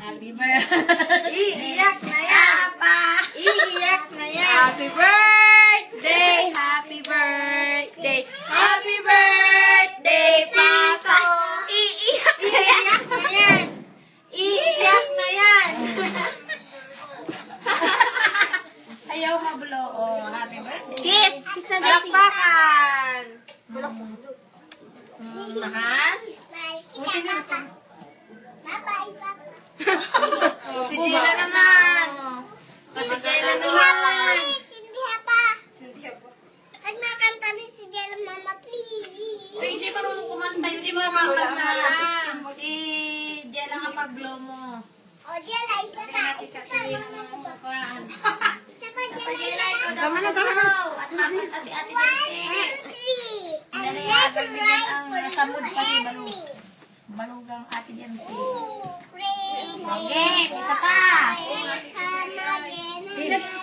Happy birthday. Iiyak na yan. Papa. Iiyak na yan. Happy birthday. Happy birthday. Happy birthday, Papa. Iiyak na yan. Iiyak na yan. Iiyak na yan. Ayaw mablo. Oh, happy birthday. Kiss. Kiss na palakpakan. Makan? Buti na ito. Si Gila naman. Si Gila naman. Hindi marunong kumanta. Hindi mo makakanta. Si Jella nga pag-blow mo. Tama na, tama na. Ate-ate Dali, bigyan ang samud pa si Balugang Ate Jamsi. Okay, isa pa.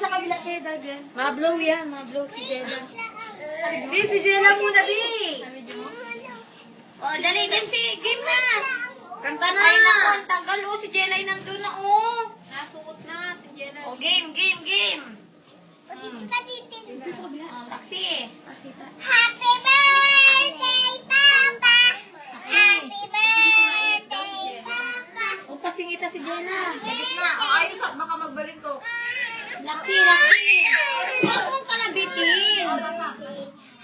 Sa kabila kayo, Dagan. Ma-blow yan. Ma-blow si Jella. Di, si Jella muna, di. Oh, dali, Jamsi. Game na. Kanta na. Ay, naku, ang tagal. Oh, si Jella ay nandun na, oh. Nasuot na si Jella. Oh, game. Oh, taxi. Happy birthday, Papa! Happy birthday, Papa! Oh, pasingita si Jella. Dali na. Ayos at baka magbalik ko. Laki. Huwag mong kalabitin.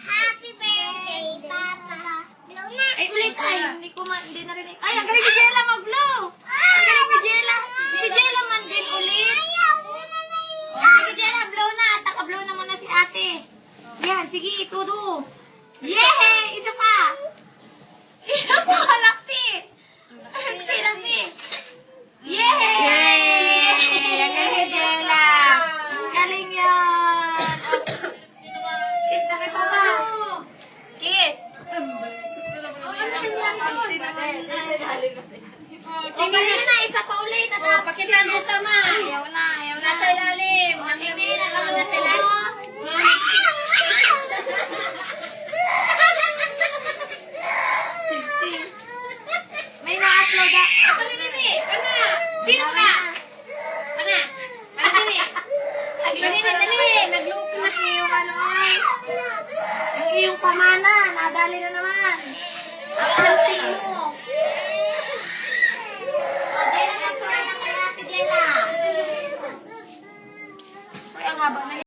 Happy birthday, Papa! Blow na! Ay, ulit. Ay, hindi narinig. Ay, ang galing si Jella mag-blow. Ang galing si Jella. Si Jella man din ulit. Oh, sige, Jella, blow na. Taka-blow na muna si ate. Yan, sige, itudo. Yay! Isa pa. Isa pa, Laki. Laki. Yay! Ang galing si Jella. Galing yan. Kiss na kay Papa. Kiss. Tingnan na, isa pa ulit. Pakitan mo sama. Ayaw na. Nasa ilalim. Nangingi na naman na sila. May na-upload ah. Ano nini? Kana? Sino ka? Kana? Ano nini? Dali. Nagluto na siya yung ano ay. Yung iyong pamana. Nadali na naman.